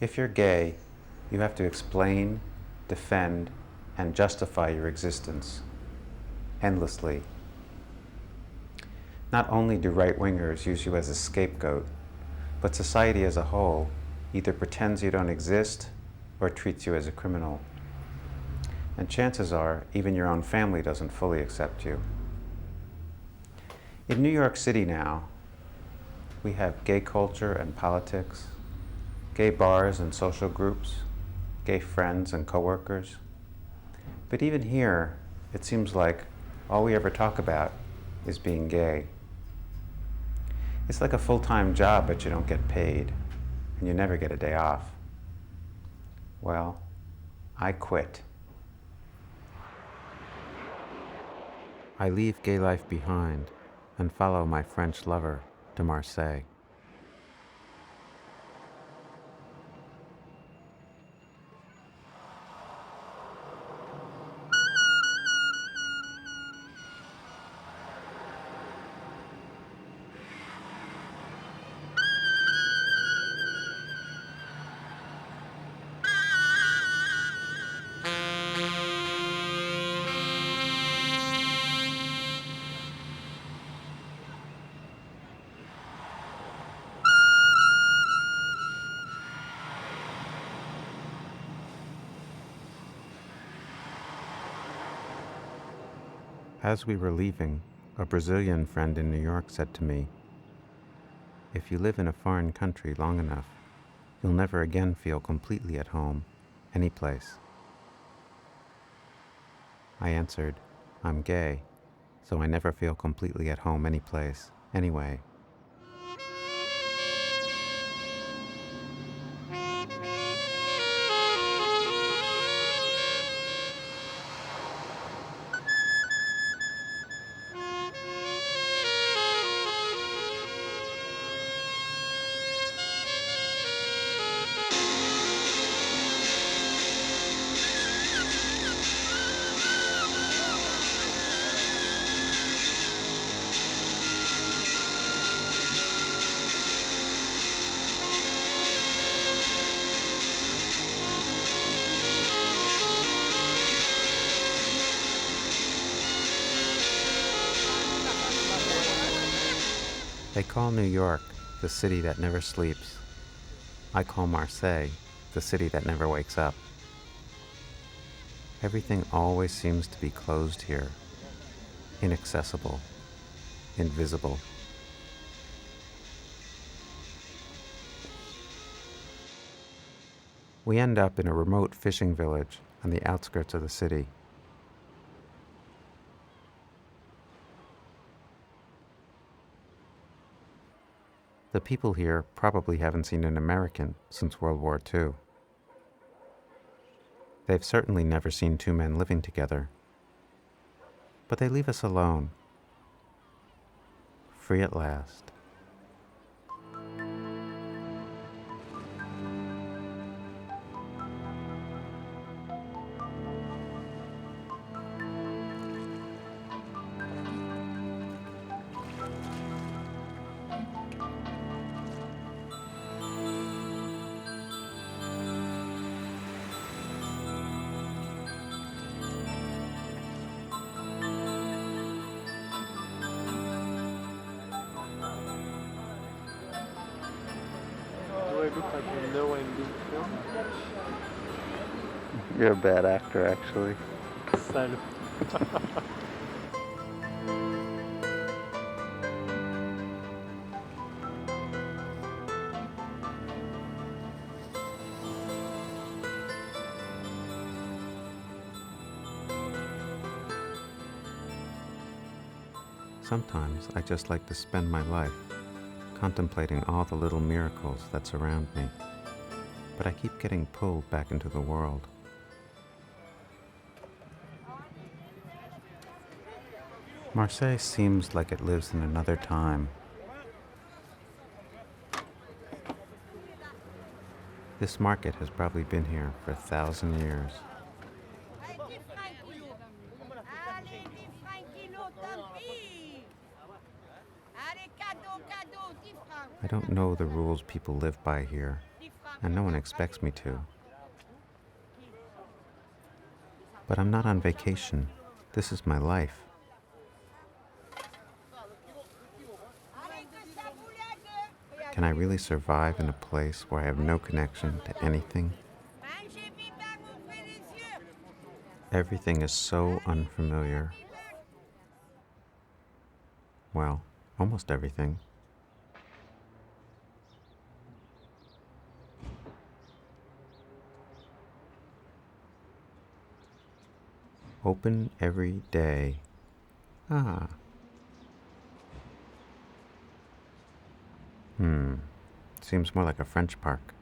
If you're gay, you have to explain, defend, and justify your existence endlessly. Not only do right-wingers use you as a scapegoat, but society as a whole either pretends you don't exist or treats you as a criminal. And chances are, even your own family doesn't fully accept you. In New York City now, we have gay culture and politics, gay bars and social groups, gay friends and coworkers. But even here, it seems like all we ever talk about is being gay. It's like a full-time job, but you don't get paid, and you never get a day off. Well, I quit. I leave gay life behind and follow my French lover to Marseille. As we were leaving, a Brazilian friend in New York said to me, "If you live in a foreign country long enough, you'll never again feel completely at home, any place." I answered, "I'm gay, so I never feel completely at home any place, anyway." They call New York the city that never sleeps. I call Marseille the city that never wakes up. Everything always seems to be closed here, inaccessible, invisible. We end up in a remote fishing village on the outskirts of the city. The people here probably haven't seen an American since World War II. They've certainly never seen two men living together. But they leave us alone, free at last. Do I look like I know I'm being filmed? You're a bad actor, actually. Sale. Sometimes I just like to spend my life contemplating all the little miracles that surround me, but I keep getting pulled back into the world. Marseille seems like it lives in another time. This market has probably been here for 1,000 years. I don't know the rules people live by here, and no one expects me to. But I'm not on vacation. This is my life. Can I really survive in a place where I have no connection to anything? Everything is so unfamiliar. Well, almost everything. Open every day. Ah. Seems more like a French park.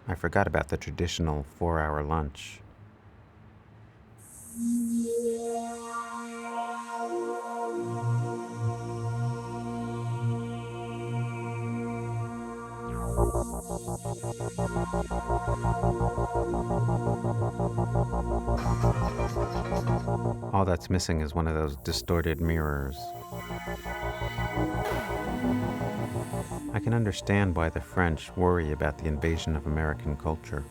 I forgot about the traditional 4-hour lunch. All that's missing is one of those distorted mirrors. I can understand why the French worry about the invasion of American culture.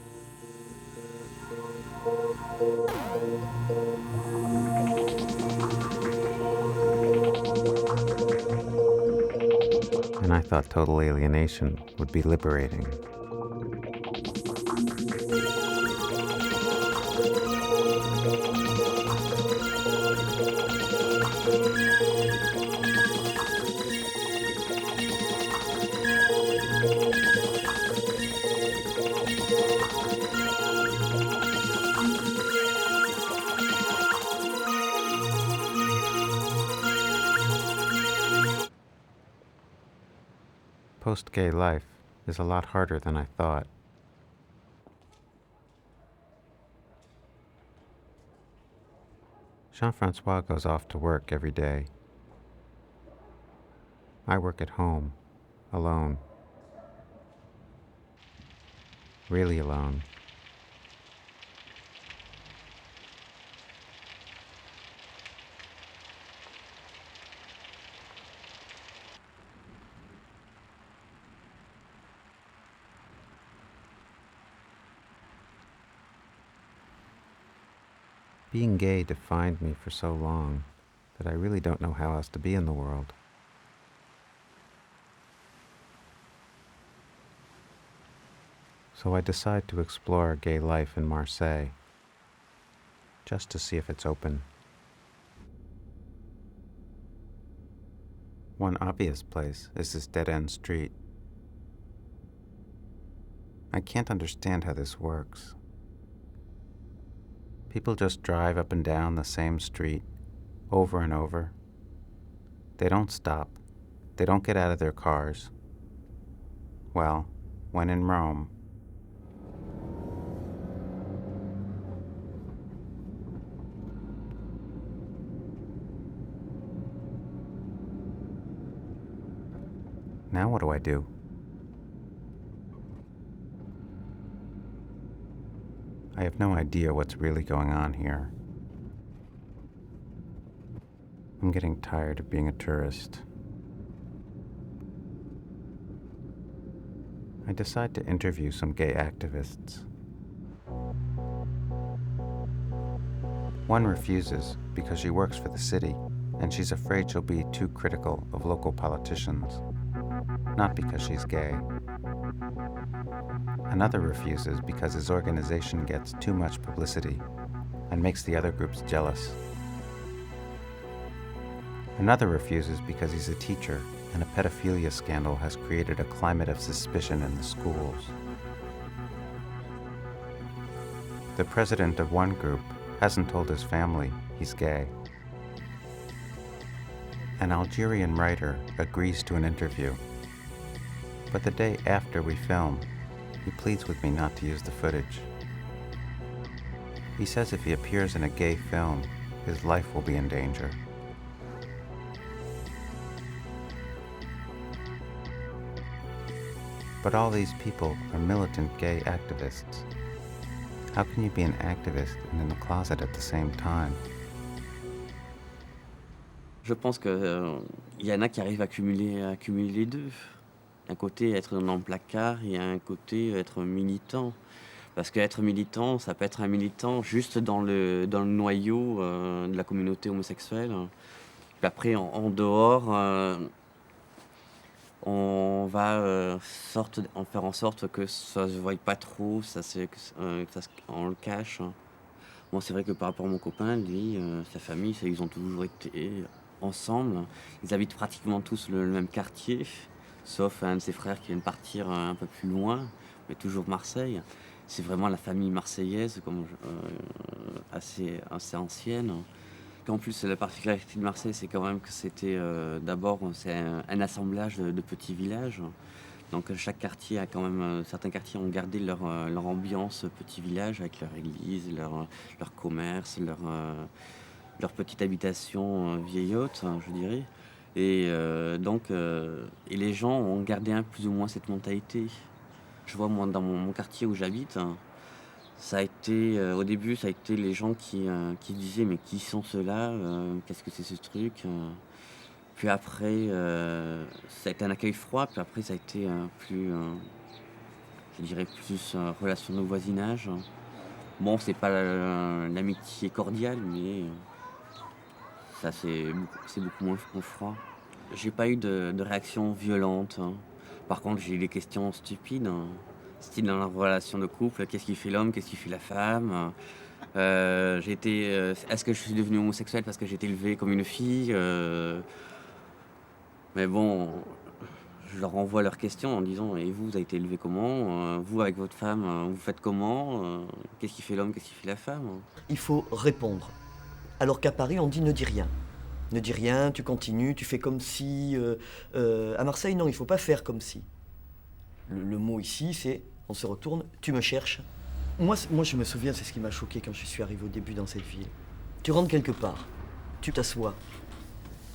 And I thought total alienation would be liberating. Post-gay life is a lot harder than I thought. Jean-Francois goes off to work every day. I work at home, alone. Really alone. Being gay defined me for so long that I really don't know how else to be in the world. So I decide to explore gay life in Marseille, just to see if it's open. One obvious place is this dead-end street. I can't understand how this works. People just drive up and down the same street, over and over. They don't stop. They don't get out of their cars. Well, when in Rome. Now what do I do? I have no idea what's really going on here. I'm getting tired of being a tourist. I decide to interview some gay activists. One refuses because she works for the city and she's afraid she'll be too critical of local politicians, not because she's gay. Another refuses because his organization gets too much publicity and makes the other groups jealous. Another refuses because he's a teacher and a pedophilia scandal has created a climate of suspicion in the schools. The president of one group hasn't told his family he's gay. An Algerian writer agrees to an interview, but the day after we film, he pleads with me not to use the footage. He says if he appears in a gay film, his life will be in danger. But all these people are militant gay activists. How can you be an activist and in the closet at the same time? Je pense que y en a qui arrivent à cumuler les deux. Un côté être dans le placard et un côté être militant. Parce qu'être militant, ça peut être un militant juste dans le noyau de la communauté homosexuelle. Puis après, en dehors, on va en faire en sorte que ça se voie pas trop, on le cache. Bon, c'est vrai que par rapport à mon copain, lui, sa famille, ils ont toujours été ensemble. Ils habitent pratiquement tous le même quartier, sauf un de ses frères qui vient de partir un peu plus loin, mais toujours Marseille. C'est vraiment la famille marseillaise, assez ancienne. En plus, la particularité de Marseille, c'est quand même que c'était d'abord un assemblage de petits villages. Donc chaque quartier a quand même, certains quartiers ont gardé leur ambiance petit village avec leur église, leur commerce, leur petite habitation vieillotte, je dirais. Et et les gens ont gardé plus ou moins cette mentalité. Je vois moi dans mon quartier où j'habite, ça a été, au début, ça a été les gens qui disaient mais qui sont ceux-là, qu'est-ce que c'est ce truc. Puis après, ça a été un accueil froid, puis après ça a été plus, je dirais plus relation de voisinage. Bon, c'est pas l'amitié cordiale, mais ça c'est beaucoup moins froid. J'ai pas eu de réaction violente, hein. Par contre, j'ai eu des questions stupides, hein. Style dans la relation de couple, qu'est-ce qui fait l'homme, qu'est-ce qui fait la femme. Est-ce que je suis devenu homosexuel parce que j'ai été élevé comme une fille. Mais bon, je leur envoie leurs questions en disant et vous avez été élevé comment, vous avec votre femme, vous faites comment, qu'est-ce qui fait l'homme, qu'est-ce qui fait la femme. Il faut répondre. Alors qu'à Paris, on dit ne dis rien. Ne dis rien, tu continues, tu fais comme si... à Marseille, non, il ne faut pas faire comme si. Le mot ici, c'est, on se retourne, tu me cherches. Moi, je me souviens, c'est ce qui m'a choqué quand je suis arrivé au début dans cette ville. Tu rentres quelque part, tu t'assois.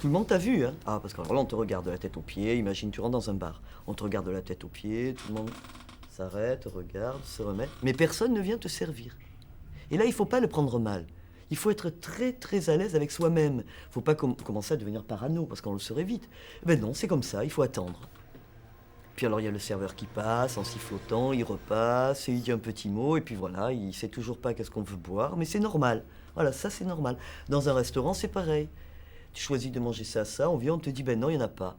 Tout le monde t'a vu, hein. Ah, parce que alors là, on te regarde de la tête aux pieds. Imagine, tu rentres dans un bar. On te regarde de la tête aux pieds, tout le monde s'arrête, regarde, se remet. Mais personne ne vient te servir. Et là, il ne faut pas le prendre mal. Il faut être très, très à l'aise avec soi-même. Il ne faut pas commencer à devenir parano, parce qu'on le serait vite. Ben non, c'est comme ça, il faut attendre. Puis alors, il y a le serveur qui passe, en sifflotant, il repasse, et il dit un petit mot, et puis voilà, il ne sait toujours pas qu'est-ce qu'on veut boire, mais c'est normal. Voilà, ça, c'est normal. Dans un restaurant, c'est pareil. Tu choisis de manger ça, on vient, on te dit, ben non, il n'y en a pas.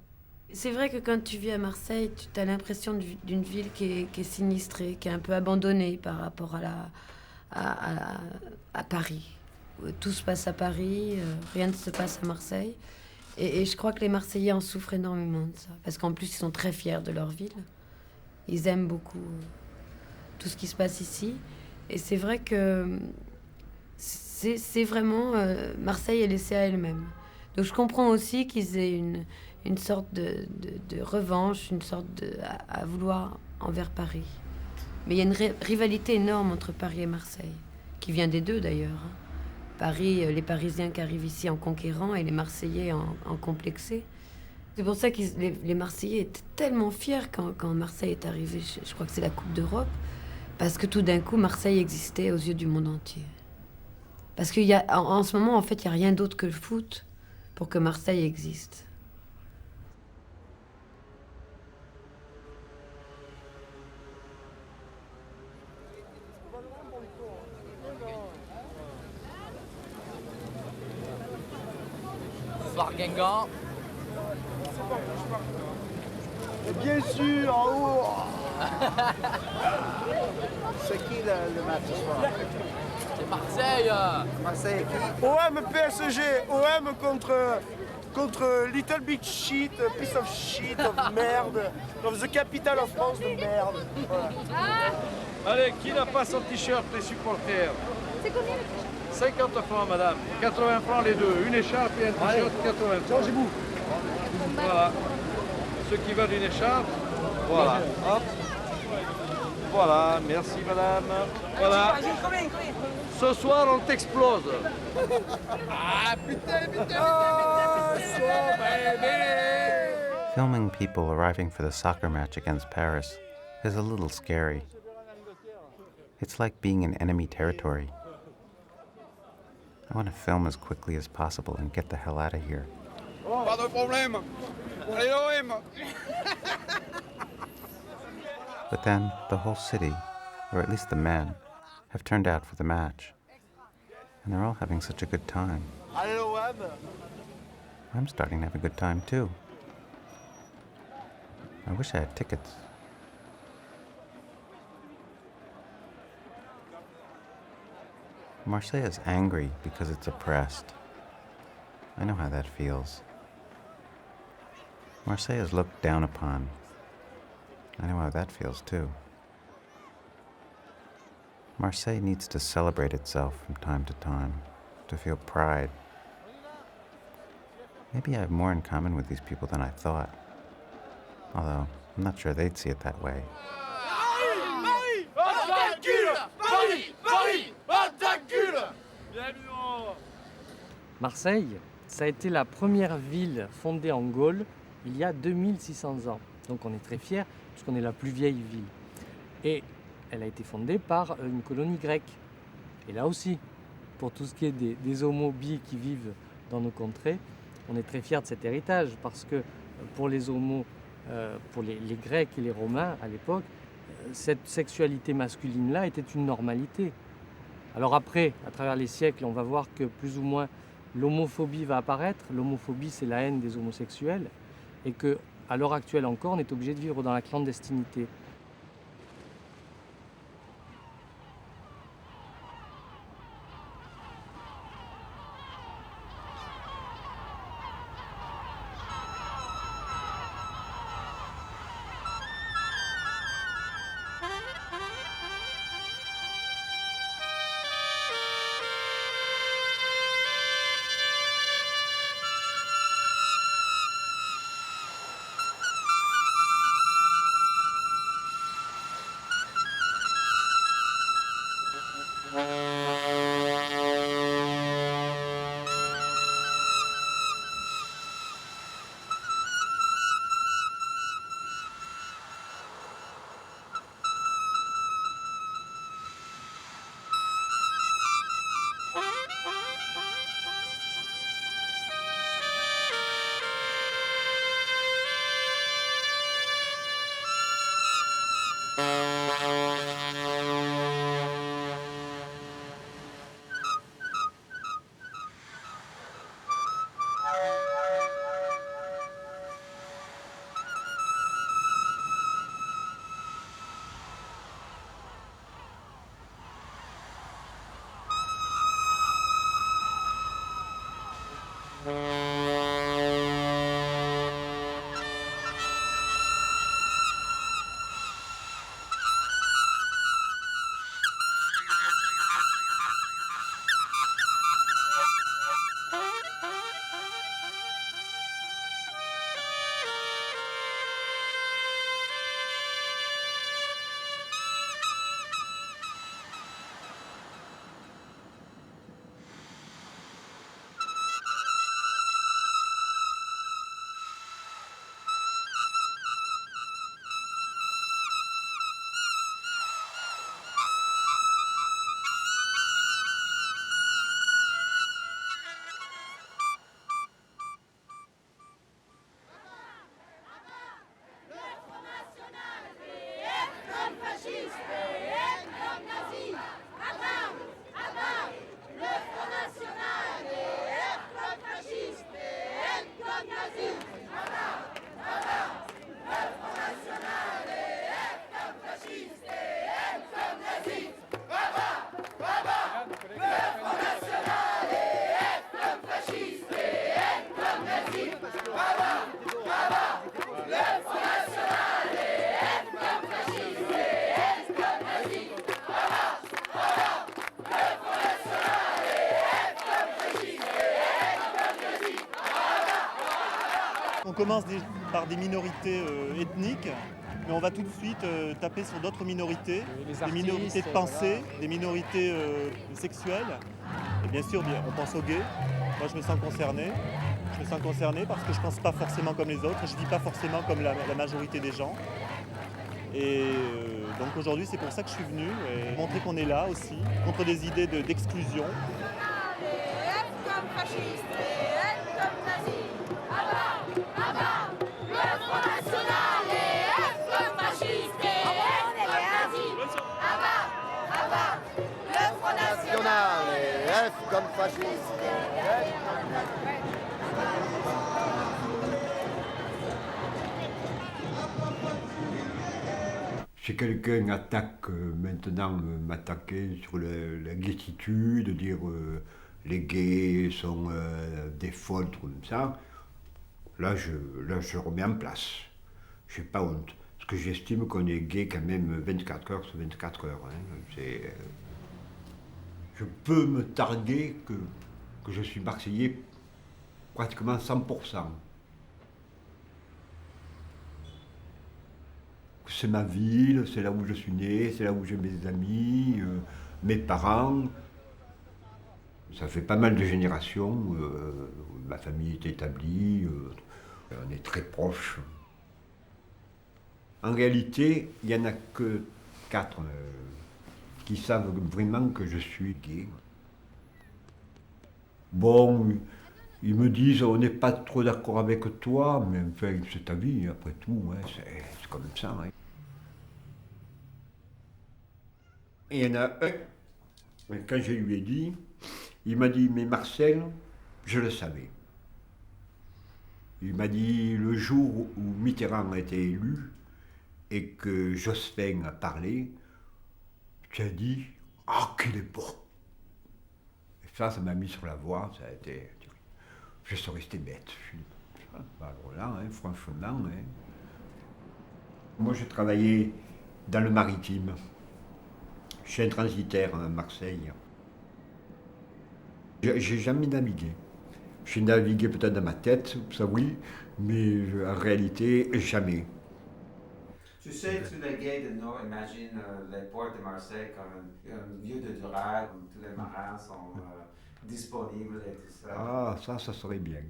C'est vrai que quand tu vis à Marseille, tu as l'impression d'une ville qui est sinistrée, qui est un peu abandonnée par rapport à Paris. Tout se passe à Paris, rien ne se passe à Marseille. Et je crois que les Marseillais en souffrent énormément de ça. Parce qu'en plus, ils sont très fiers de leur ville. Ils aiment beaucoup tout ce qui se passe ici. Et c'est vrai que c'est vraiment... Marseille est laissée à elle-même. Donc je comprends aussi qu'ils aient une sorte de revanche, une sorte à vouloir envers Paris. Mais il y a une rivalité énorme entre Paris et Marseille, qui vient des deux d'ailleurs, hein. Paris, les Parisiens qui arrivent ici en conquérant et les Marseillais en complexés. C'est pour ça que les Marseillais étaient tellement fiers quand Marseille est arrivé. Je crois que c'est la Coupe d'Europe. Parce que tout d'un coup, Marseille existait aux yeux du monde entier. Parce qu'en ce moment, en fait, il n'y a rien d'autre que le foot pour que Marseille existe. Soir Guingamp. Et bien sûr, en haut. C'est qui le match ce soir? C'est Marseille. Marseille qui? OM PSG. OM contre Little Big Shit, piece of shit, of merde, of the capital of France de merde. Voilà. Allez, qui n'a pas son t-shirt, les supporters? C'est combien le t-shirt? 50 francs, madame. 80 francs les deux. Une écharpe et un t-shirt, 80 francs. Changez-vous. Voilà. Ceux qui veulent une écharpe, voilà. Hop. Voilà, merci madame. Voilà. Ce soir, on t'explose. Ah putain, putain. Filming people arriving for the soccer match against Paris is a little scary. It's like being in enemy territory. I want to film as quickly as possible and get the hell out of here. Pas de problème. Pour les OM. But then the whole city, or at least the men, have turned out for the match. And they're all having such a good time. Allez, l'OM! I'm starting to have a good time too. I wish I had tickets. Marseille is angry because it's oppressed. I know how that feels. Marseille is looked down upon. I know how that feels too. Marseille needs to celebrate itself from time to time, to feel pride. Maybe I have more in common with these people than I thought. Although, I'm not sure they'd see it that way. Marseille, ça a été la première ville fondée en Gaule il y a 2600 ans. Donc on est très fiers puisqu'on est la plus vieille ville. Et elle a été fondée par une colonie grecque. Et là aussi, pour tout ce qui est des homo bi qui vivent dans nos contrées, on est très fiers de cet héritage parce que pour les homos, pour les Grecs et les Romains à l'époque, cette sexualité masculine-là était une normalité. Alors après, à travers les siècles, on va voir que plus ou moins l'homophobie va apparaître. L'homophobie, c'est la haine des homosexuels. Et qu'à l'heure actuelle encore, on est obligé de vivre dans la clandestinité. On commence par des minorités ethniques, mais on va tout de suite taper sur d'autres minorités, des minorités de pensée, des minorités sexuelles. Et bien sûr, on pense aux gays. Moi, je me sens concerné. Je me sens concerné parce que je ne pense pas forcément comme les autres, je ne vis pas forcément comme la majorité des gens. Et donc aujourd'hui, c'est pour ça que je suis venu, et montrer qu'on est là aussi, contre des idées d'exclusion. Le Front National et F comme fasciste et fasciste. Si quelqu'un attaque maintenant m'attaquer sur la gaietude, dire les gays sont des folles, comme ça, là je remets en place. Je n'ai pas honte. Parce que j'estime qu'on est gay quand même 24 heures sur 24 heures. Hein. Je peux me targuer que je suis marseillais pratiquement 100%. C'est ma ville, c'est là où je suis né, c'est là où j'ai mes amis, mes parents. Ça fait pas mal de générations, ma famille est établie, on est très proches. En réalité, il n'y en a que 4 qui savent vraiment que je suis gay. Bon, ils me disent on n'est pas trop d'accord avec toi, mais enfin, c'est ta vie, après tout, hein, c'est comme ça. Hein. Et il y en a un, quand je lui ai dit, il m'a dit, mais Marcel, je le savais. Il m'a dit, le jour où Mitterrand a été élu et que Jospin a parlé, tu as dit, ah, qu'il est beau. Et ça m'a mis sur la voie, ça a été... Je suis resté bête. Alors là, hein, franchement. Hein. Moi, j'ai travaillé dans le maritime. Je suis un transitaire à Marseille. J'ai jamais navigué. J'ai navigué peut-être dans ma tête, ça oui, mais en réalité, jamais. Tu sais, tous les gays de Nord imaginent les ports de Marseille comme un lieu de drague où tous les marins sont disponibles et tout ça. Ah, ça serait bien.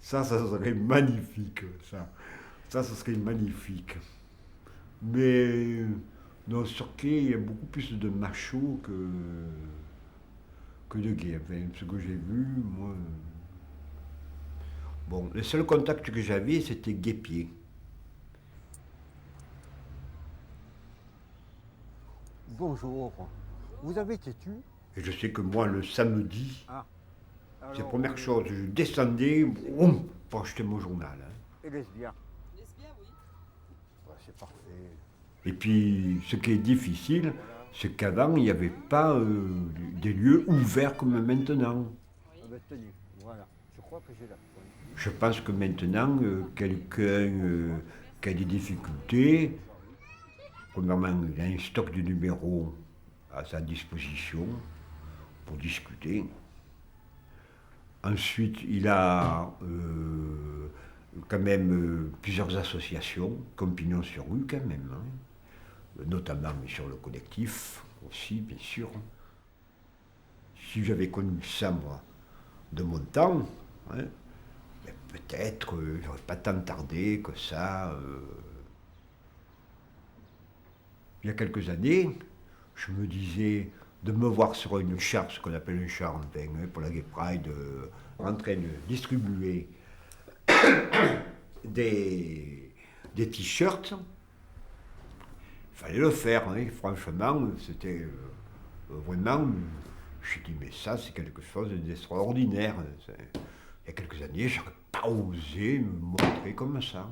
Ça serait magnifique, ça serait magnifique. Mais dans sur quai, il y a beaucoup plus de machos que de gays. Enfin, ce que j'ai vu, moi... Bon, le seul contact que j'avais, c'était guépier. Bonjour. Vous avez têtu? Et je sais que moi, le samedi, c'est la première chose, je descendais pour acheter mon journal. Hein. Et lesbien? Lesbien, oui. Ouais, c'est parfait. Et puis, ce qui est difficile, c'est qu'avant, il n'y avait pas des lieux ouverts comme maintenant. Tenez, voilà. Je crois que j'ai la pointe. Je pense que maintenant, quelqu'un qui a des difficultés, premièrement, il a un stock de numéros à sa disposition pour discuter. Ensuite, il a quand même plusieurs associations, comme Pignon sur rue quand même, hein, notamment sur le collectif aussi, bien sûr. Si j'avais connu ça, moi, de mon temps, hein, peut-être j'aurais pas tant tardé que ça. Il y a quelques années, je me disais de me voir sur une charte, ce qu'on appelle une charte pour la Gay Pride, en train de distribuer des t-shirts. Il fallait le faire, hein, franchement, c'était vraiment... Je me suis dit, mais ça, c'est quelque chose d'extraordinaire. Il y a quelques années, je n'aurais pas osé me montrer comme ça.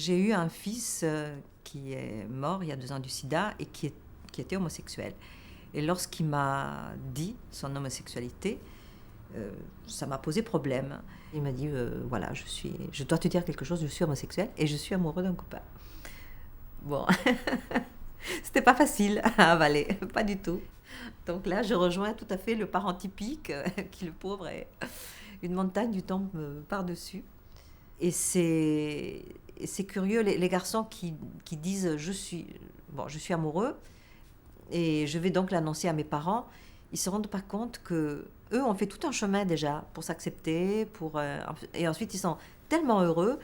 J'ai eu un fils qui est mort il y a 2 ans du sida et qui était homosexuel. Et lorsqu'il m'a dit son homosexualité, ça m'a posé problème. Il m'a dit, voilà, je dois te dire quelque chose, je suis homosexuel et je suis amoureux d'un copain. Bon, c'était pas facile à avaler, pas du tout. Donc là, je rejoins tout à fait le parent typique, qui le pauvre est une montagne lui tombe par-dessus. Et c'est curieux, les garçons qui disent je suis amoureux et je vais donc l'annoncer à mes parents, ils se rendent pas compte que eux ont fait tout un chemin déjà pour s'accepter, et ensuite ils sont tellement heureux.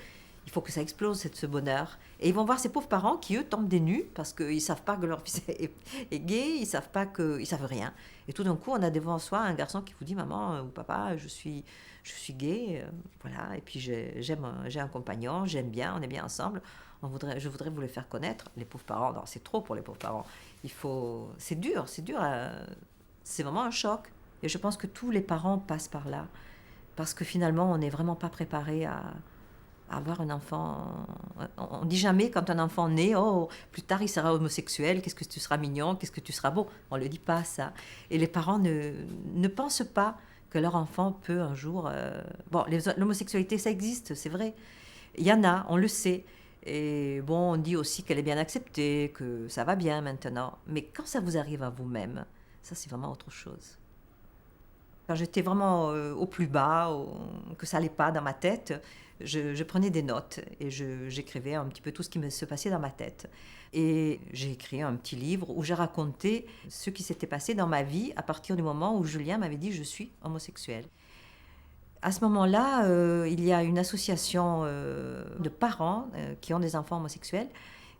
Il faut que ça explose, ce bonheur. Et ils vont voir ces pauvres parents qui, eux, tombent des nues parce qu'ils ne savent pas que leur fils est gay, ils ne savent pas ils savent rien. Et tout d'un coup, on a devant soi un garçon qui vous dit « Maman ou papa, je suis gay, voilà, et puis j'ai un compagnon, j'aime bien, on est bien ensemble, je voudrais vous le faire connaître. » Les pauvres parents, non, c'est trop pour les pauvres parents. C'est dur, c'est vraiment un choc. Et je pense que tous les parents passent par là parce que finalement, on n'est vraiment pas préparé à avoir un enfant. On ne dit jamais quand un enfant naît, oh, plus tard il sera homosexuel, qu'est-ce que tu seras mignon, qu'est-ce que tu seras beau. On ne le dit pas ça. Et les parents ne pensent pas que leur enfant peut un jour... Bon, l'homosexualité, ça existe, c'est vrai. Il y en a, on le sait. Et bon, on dit aussi qu'elle est bien acceptée, que ça va bien maintenant. Mais quand ça vous arrive à vous-même, ça c'est vraiment autre chose. Quand j'étais vraiment au plus bas, que ça n'allait pas dans ma tête, je prenais des notes et j'écrivais un petit peu tout ce qui se passait dans ma tête. Et j'ai écrit un petit livre où j'ai raconté ce qui s'était passé dans ma vie à partir du moment où Julien m'avait dit « je suis homosexuel ». À ce moment-là, il y a une association de parents qui ont des enfants homosexuels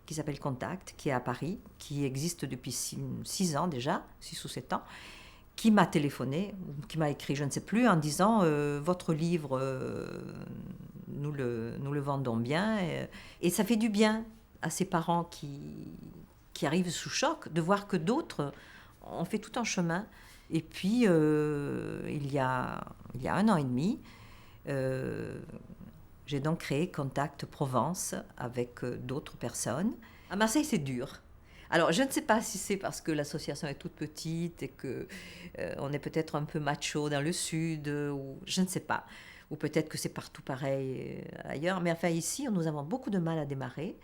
qui s'appelle Contact, qui est à Paris, qui existe depuis 6 ans déjà, 6 ou 7 ans, qui m'a téléphoné, qui m'a écrit, je ne sais plus, en disant votre livre, nous le vendons bien. Et ça fait du bien à ces parents qui arrivent sous choc de voir que d'autres ont fait tout un chemin. Et puis, il y a 1 an et demi, j'ai donc créé Contact Provence avec d'autres personnes. À Marseille, c'est dur. Alors, je ne sais pas si c'est parce que l'association est toute petite et qu'on est peut-être un peu macho dans le sud, ou je ne sais pas. Ou peut-être que c'est partout pareil ailleurs. Mais enfin, ici, nous avons beaucoup de mal à démarrer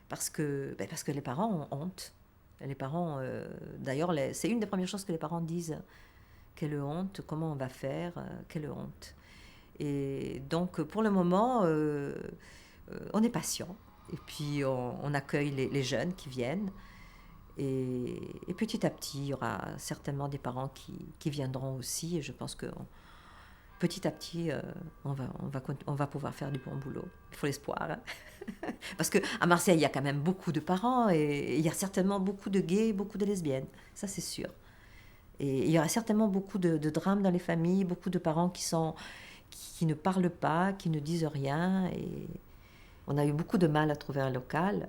parce que les parents ont honte. Les parents, d'ailleurs, c'est une des premières choses que les parents disent. Quelle honte, comment on va faire, quelle honte. Et donc, pour le moment, on est patient. Et puis, on accueille les jeunes qui viennent. Et petit à petit, il y aura certainement des parents qui viendront aussi. Et je pense que petit à petit, on va pouvoir faire du bon boulot. Il faut l'espoir. Hein. Parce qu'à Marseille, il y a quand même beaucoup de parents et il y a certainement beaucoup de gays, beaucoup de lesbiennes. Ça, c'est sûr. Et il y aura certainement beaucoup de drames dans les familles, beaucoup de parents qui ne parlent pas, qui ne disent rien. Et on a eu beaucoup de mal à trouver un local.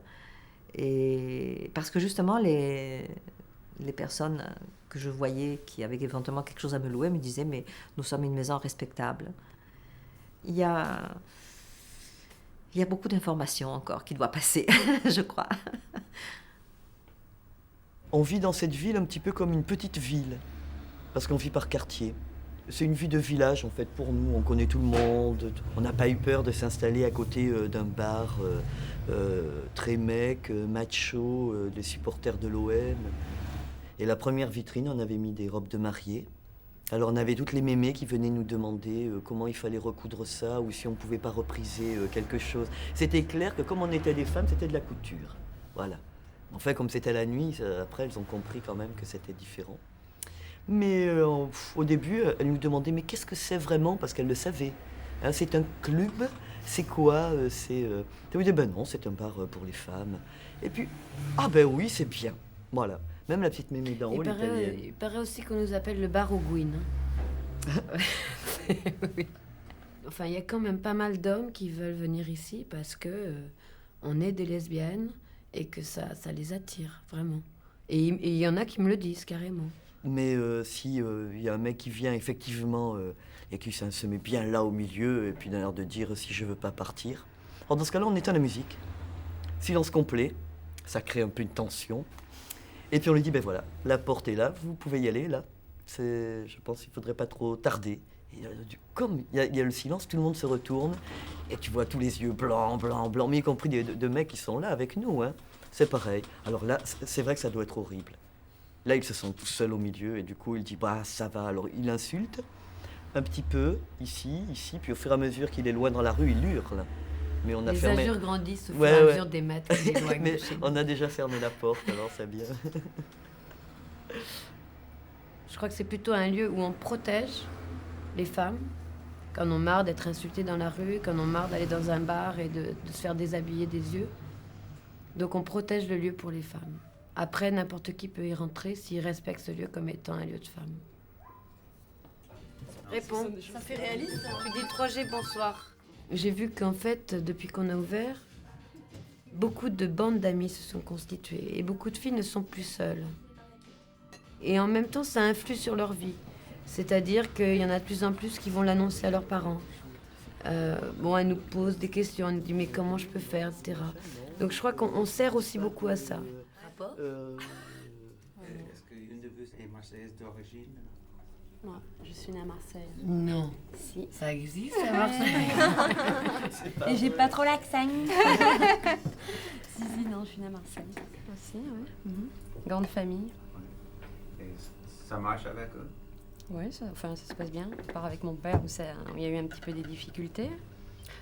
Et parce que justement, les personnes que je voyais qui avaient éventuellement quelque chose à me louer me disaient « mais nous sommes une maison respectable ». Il y a beaucoup d'informations encore qui doivent passer, je crois. On vit dans cette ville un petit peu comme une petite ville, parce qu'on vit par quartier. C'est une vie de village en fait pour nous, on connaît tout le monde, on n'a pas eu peur de s'installer à côté d'un bar très mec, macho, des supporters de l'OM. Et la première vitrine, on avait mis des robes de mariée. Alors on avait toutes les mémés qui venaient nous demander comment il fallait recoudre ça ou si on ne pouvait pas repriser quelque chose. C'était clair que comme on était des femmes, c'était de la couture. Voilà. Enfin, comme c'était la nuit, après elles ont compris quand même que c'était différent. Mais au début, elle nous demandait « mais qu'est-ce que c'est vraiment ?» parce qu'elle le savait. Hein, c'est un club, c'est quoi Elle nous dit « ben non, c'est un bar pour les femmes. » Et puis « ah ben oui, c'est bien. » Voilà. Même la petite mémé d'en haut, l'italienne. Il paraît aussi qu'on nous appelle le bar au Gouin. Oui. Enfin, il y a quand même pas mal d'hommes qui veulent venir ici parce que on est des lesbiennes et que ça les attire, vraiment. Et il y en a qui me le disent carrément. Mais si y a un mec qui vient effectivement et qui se met bien là au milieu et puis d'un air de dire si je veux pas partir. Alors dans ce cas-là, on éteint la musique. Silence complet, ça crée un peu une tension. Et puis on lui dit, ben voilà, la porte est là, vous pouvez y aller, là. Je pense qu'il ne faudrait pas trop tarder. Et, comme il y a le silence, tout le monde se retourne, et tu vois tous les yeux blancs, blancs, blancs, mais y compris de mecs qui sont là avec nous, hein. C'est pareil. Alors là, c'est vrai que ça doit être horrible. Là, il se sent tout seul au milieu, et du coup, il dit, bah ça va. Alors il insulte un petit peu, ici, puis au fur et à mesure qu'il est loin dans la rue, il hurle. Mais on a les fermé... injures grandissent au fur et à mesure des mètres qui s'éloignent Mais de chez nous. on a déjà fermé la porte, alors c'est bien. Je crois que c'est plutôt un lieu où on protège les femmes quand on a marre d'être insultées dans la rue, quand on a marre d'aller dans un bar et de se faire déshabiller des yeux. Donc on protège le lieu pour les femmes. Après, n'importe qui peut y rentrer s'il respecte ce lieu comme étant un lieu de femmes. Réponds. Ça fait réaliste. Tu dis 3G, bonsoir. J'ai vu qu'en fait, depuis qu'on a ouvert, beaucoup de bandes d'amis se sont constituées et beaucoup de filles ne sont plus seules. Et en même temps, ça influe sur leur vie. C'est-à-dire qu'il y en a de plus en plus qui vont l'annoncer à leurs parents. Bon, elles nous posent des questions, elles nous disent mais comment je peux faire, etc. Donc je crois qu'on sert aussi beaucoup à ça. Est-ce qu'une de vous est marseillaise d'origine? Moi, je suis née à Marseille. Non. Si. Ça existe à Marseille. Et j'ai pas trop l'accent. Si, non, je suis née à Marseille. Aussi, oui. Grande famille. Et ça marche avec eux? Oui, ça se passe bien. À part avec mon père où il y a eu un petit peu des difficultés.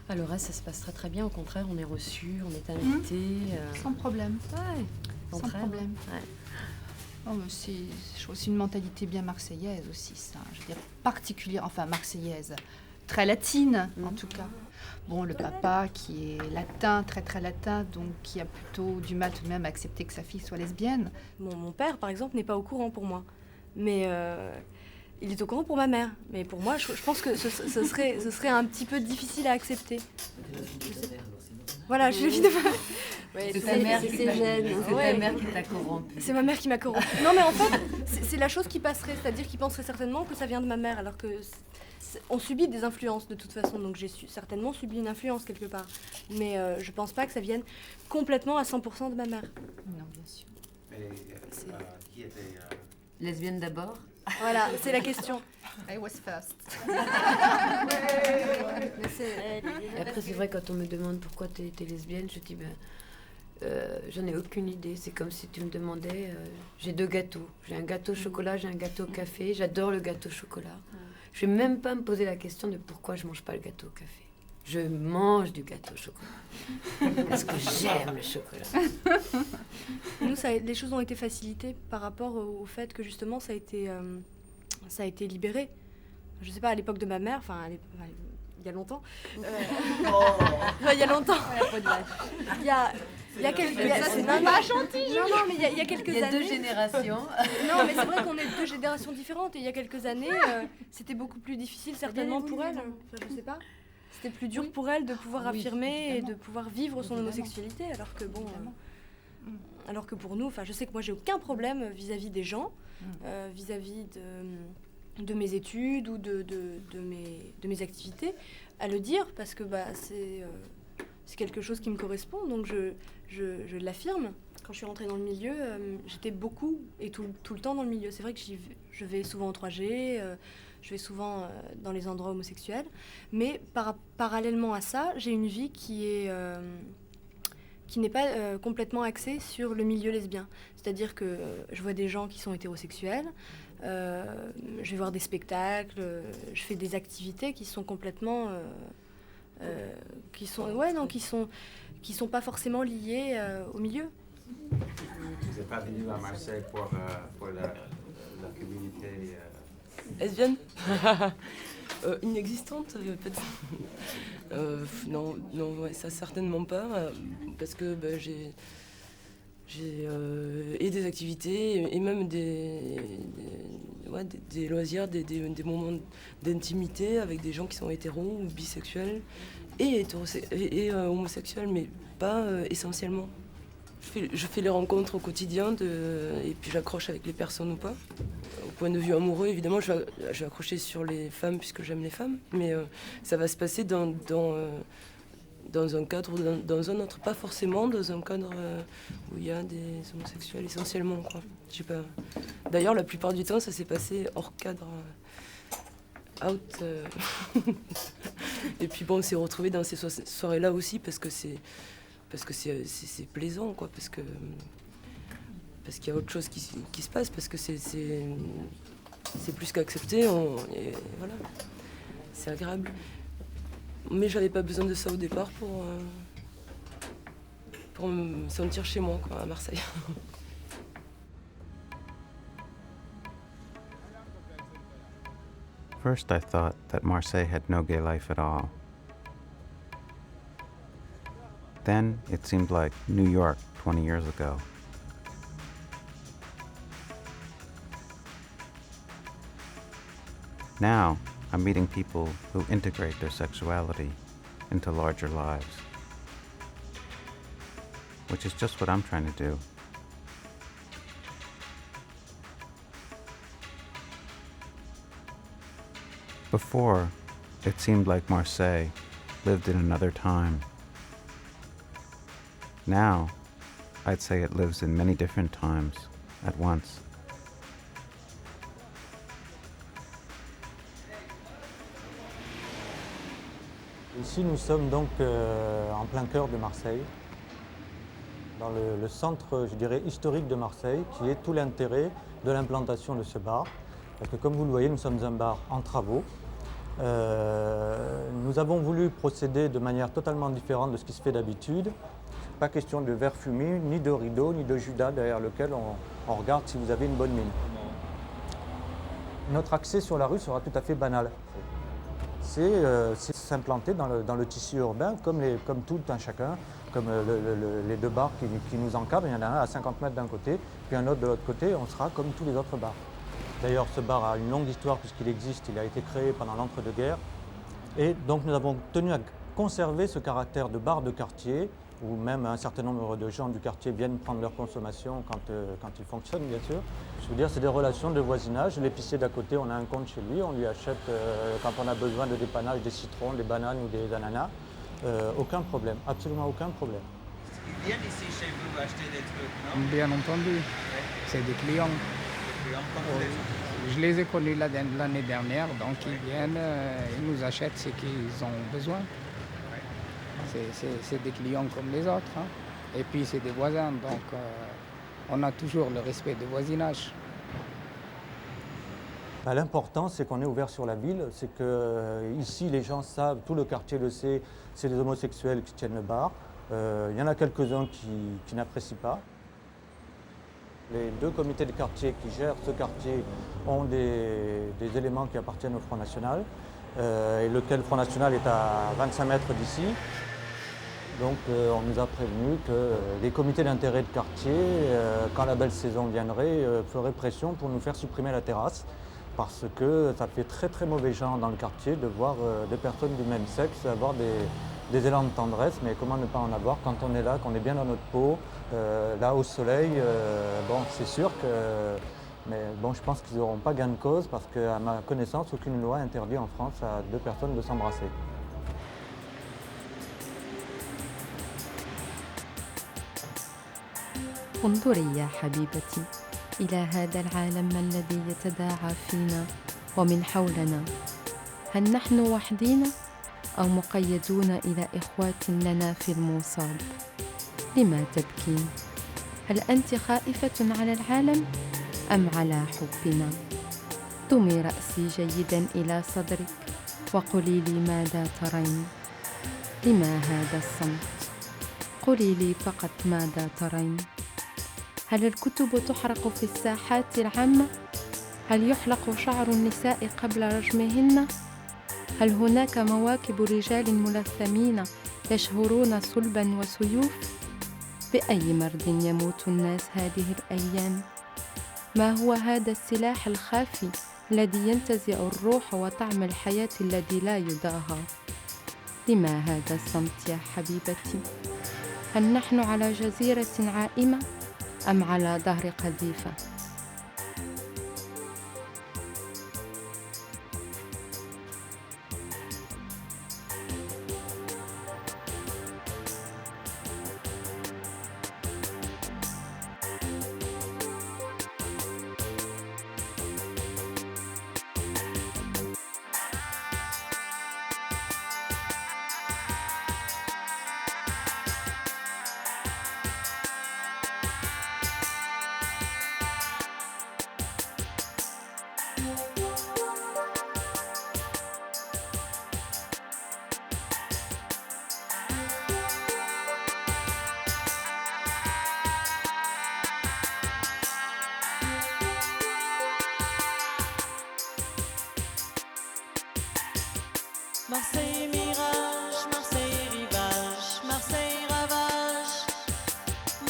Le reste, ça se passe très très bien. Au contraire, on est reçus, on est invités. Sans problème. Ouais. Sans problème. Ouais. Oh, mais je trouve aussi une mentalité bien marseillaise aussi, ça. Je veux dire, particulière, enfin marseillaise, très latine en tout cas. Bon, le papa qui est latin, très très latin, donc qui a plutôt du mal tout de même à accepter que sa fille soit lesbienne. Mon père, par exemple, n'est pas au courant pour moi. Mais il est au courant pour ma mère. Mais pour moi, je pense que ce serait un petit peu difficile à accepter. Voilà, je suis la fille de ma... C'est ta mère qui t'a corrompue. C'est ma mère qui m'a corrompue. Non, mais en fait, c'est la chose qui passerait. C'est-à-dire qu'il penserait certainement que ça vient de ma mère, alors que on subit des influences de toute façon. Donc j'ai certainement subi une influence quelque part. Mais je pense pas que ça vienne complètement à 100% de ma mère. Non, bien sûr. Mais qui était... Lesbienne d'abord? Voilà, c'est la question. I was first. Et après, c'est vrai, quand on me demande pourquoi t'es lesbienne, je dis, j'en ai aucune idée. C'est comme si tu me demandais, j'ai 2 gâteaux. J'ai un gâteau au chocolat, j'ai un gâteau au café. J'adore le gâteau au chocolat. Je vais même pas me poser la question de pourquoi je mange pas le gâteau au café. Je mange du gâteau au chocolat. Parce que j'aime le chocolat. Nous, les choses ont été facilitées par rapport au fait que justement ça a été libéré. Je sais pas, à l'époque de ma mère, il y a longtemps. Il y a longtemps. Il y a quelques années. C'est pas gentil. Non, mais il y a quelques années. Il y a 2 générations. Non, mais c'est vrai qu'on est 2 générations différentes. Et il y a quelques années, c'était beaucoup plus difficile certainement pour elle. Enfin, je sais pas. C'était plus dur pour elle de pouvoir affirmer et de pouvoir vivre son homosexualité, alors que bon, alors que pour nous, enfin, je sais que moi j'ai aucun problème vis-à-vis des gens, vis-à-vis de mes études ou de mes activités, à le dire parce que c'est quelque chose qui me correspond, donc je l'affirme. Quand je suis rentrée dans le milieu, j'étais beaucoup et tout le temps dans le milieu. C'est vrai que je vais souvent au 3G. Je vais souvent dans les endroits homosexuels. Mais parallèlement à ça, j'ai une vie qui n'est pas complètement axée sur le milieu lesbien. C'est-à-dire que je vois des gens qui sont hétérosexuels, je vais voir des spectacles, je fais des activités qui sont complètement... qui sont pas forcément liées au milieu. Vous n'êtes pas venu à Marseille pour la communauté... Lesbienne Inexistante peut-être. Non, ouais, ça certainement pas, parce que j'ai et des activités et même des loisirs, des moments d'intimité avec des gens qui sont hétéros ou bisexuels et homosexuels, mais pas essentiellement. Je fais les rencontres au quotidien et puis j'accroche avec les personnes ou pas. Au point de vue amoureux, évidemment, je vais accrocher sur les femmes puisque j'aime les femmes, mais ça va se passer dans dans un cadre ou dans un autre, pas forcément dans un cadre où il y a des homosexuels essentiellement, quoi. Je sais pas. D'ailleurs, la plupart du temps, ça s'est passé hors cadre, out. Et puis bon, on s'est retrouvés dans ces soirées-là aussi parce que c'est plaisant, quoi, parce qu'il y a autre chose qui se passe, parce que c'est plus qu'accepté, et voilà, c'est agréable. Mais j'avais pas besoin de ça au départ pour me sentir chez moi, quoi, à Marseille. First, I thought that Marseille had no gay life at all. Then, it seemed like New York 20 years ago. Now, I'm meeting people who integrate their sexuality into larger lives, which is just what I'm trying to do. Before, it seemed like Marseille lived in another time. Now, I'd say it lives in many different times at once. Ici, nous sommes donc en plein cœur de Marseille, dans le centre, je dirais, historique de Marseille, qui est tout l'intérêt de l'implantation de ce bar. Parce que comme vous le voyez, nous sommes un bar en travaux. Nous avons voulu procéder de manière totalement différente de ce qui se fait d'habitude. Pas question de verre fumé, ni de rideau, ni de Judas derrière lequel on regarde si vous avez une bonne mine. Notre accès sur la rue sera tout à fait banal. C'est s'implanter dans le tissu urbain comme tout un chacun, comme les deux bars qui nous encadrent. Il y en a un à 50 mètres d'un côté, puis un autre de l'autre côté. On sera comme tous les autres bars. D'ailleurs, ce bar a une longue histoire puisqu'il existe. Il a été créé pendant l'entre-deux-guerres. Et donc nous avons tenu à conserver ce caractère de bar de quartier, où même un certain nombre de gens du quartier viennent prendre leur consommation quand il fonctionne, bien sûr. Je veux dire, c'est des relations de voisinage. L'épicier d'à côté, on a un compte chez lui, on lui achète, quand on a besoin de dépannage, des citrons, des bananes ou des ananas. Aucun problème, absolument aucun problème. Ils viennent ici chez vous acheter des trucs, non? Bien entendu, c'est des clients. Je les ai connus l'année dernière, donc ils viennent, ils nous achètent ce qu'ils ont besoin. C'est des clients comme les autres. Hein. Et puis c'est des voisins, donc on a toujours le respect du voisinage. L'important, c'est qu'on est ouvert sur la ville, c'est que ici les gens savent, tout le quartier le sait, c'est les homosexuels qui tiennent le bar. Il y en a quelques-uns qui n'apprécient pas. Les deux comités de quartier qui gèrent ce quartier ont des éléments qui appartiennent au Front National, et lequel Front National est à 25 mètres d'ici. Donc on nous a prévenu que les comités d'intérêt de quartier, quand la belle saison viendrait, feraient pression pour nous faire supprimer la terrasse, parce que ça fait très très mauvais genre dans le quartier de voir des personnes du même sexe avoir des élans de tendresse, mais comment ne pas en avoir quand on est là, qu'on est bien dans notre peau, là au soleil. Bon, c'est sûr que, mais bon, je pense qu'ils n'auront pas gain de cause parce qu'à ma connaissance, aucune loi interdit en France à deux personnes de s'embrasser. انظري يا حبيبتي إلى هذا العالم الذي يتداعى فينا ومن حولنا. هل نحن وحدينا أو مقيدون إلى إخوات لنا في الموصاد؟ لما تبكين؟ هل أنت خائفة على العالم أم على حبنا؟ ضمي رأسي جيدا إلى صدرك وقولي لي ماذا ترين. لما هذا الصمت؟ قولي لي فقط ماذا ترين. هل الكتب تحرق في الساحات العامة؟ هل يحلق شعر النساء قبل رجمهن؟ هل هناك مواكب رجال ملثمين يشهرون صلبا وسيوف؟ بأي مرض يموت الناس هذه الأيام؟ ما هو هذا السلاح الخافي الذي ينتزع الروح وطعم الحياة الذي لا يداهى؟ لما هذا الصمت يا حبيبتي؟ هل نحن على جزيرة عائمة أم على ظهر قذيفة؟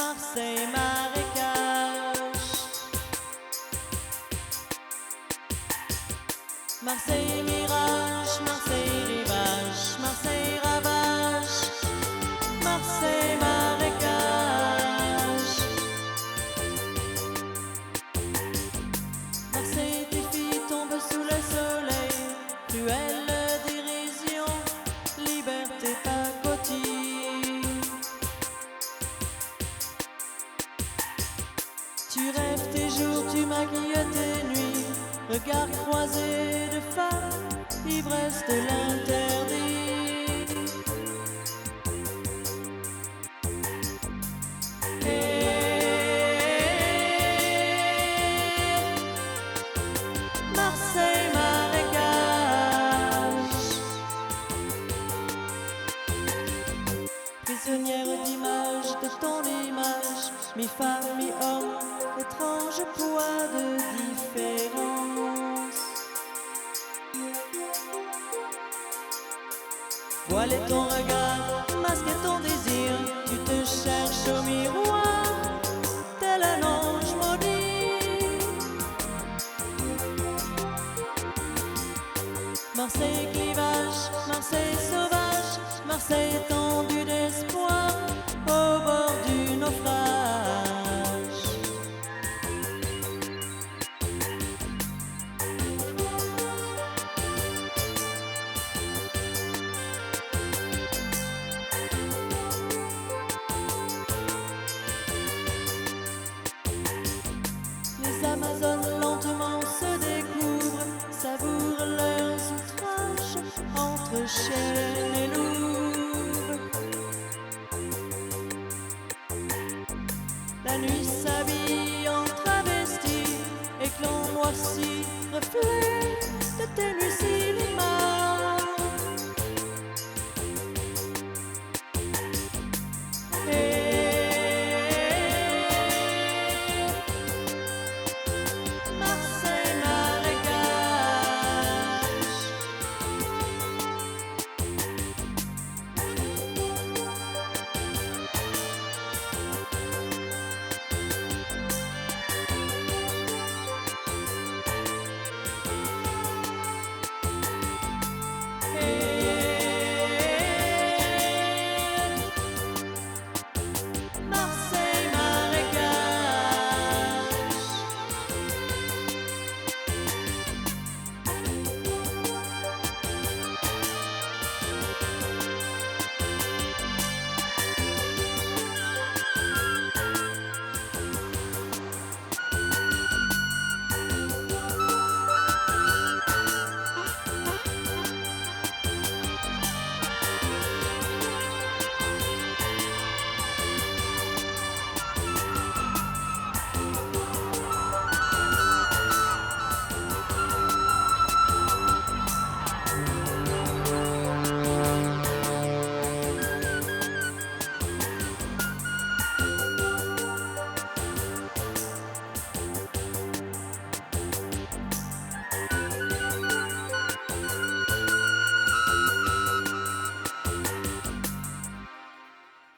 Marseille marécage. Marseille mirage, Marseille rivage, Marseille ravage, Marseille marécage. Marseille tes filles tombent sous le soleil, cruelle dérision, liberté pacotille. Tu rêves tes jours, tu maquilles tes nuits, regards croisés de femmes, ivresse de l'interdit. Marseille marécage. Prisonnière d'image de ton image, mi-femme, mi-homme, étrange poids de différence. Voiler ton regard, masquer ton désir, tu te cherches au miroir, tel un ange maudit. Marseille clivage, Marseille sauvage, Marseille étendue d'espoir, au bord du naufrage. Les Amazones lentement se découvrent, savourent leurs outrages entre chêne et louve. La nuit s'habille en travesti, éclat noirci, reflet de tes nuits cinéma. Marseille marécage. Marseille marécage.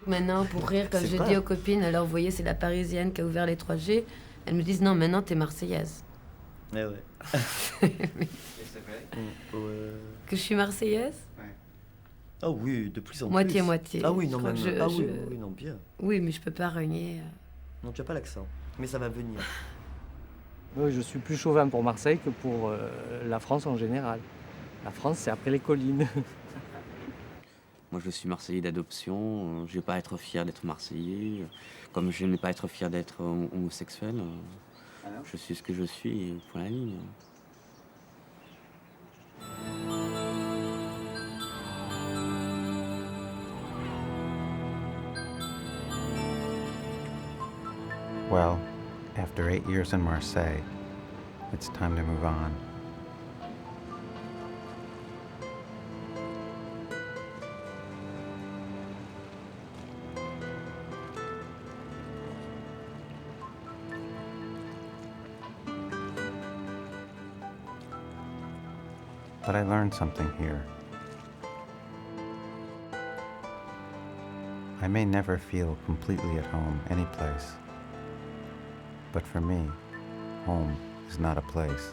Maintenant, pour rire, quand C'est je pas- dis aux copines, alors vous voyez, c'est la Parisienne qui a ouvert les 3G, elles me disent non, maintenant t'es Marseillaise. Eh ouais. Ouais. Que je suis Marseillaise? Ah oui, de plus en plus. Moitié-moitié. Ah oui, Je non, crois même. que Ah oui, oui, non, bien. Oui, mais je peux pas renier. Non, tu n'as pas l'accent. Mais ça va venir. Oui, je suis plus chauvin pour Marseille que pour la France en général. La France, c'est après les collines. Moi, je suis Marseillais d'adoption. Je ne vais pas être fier d'être Marseillais. Comme je n'ai pas être fier d'être homosexuel. Je suis ce que je suis, point la ligne. Well, after 8 years in Marseille, it's time to move on. But I learned something here. I may never feel completely at home any place, but for me, home is not a place.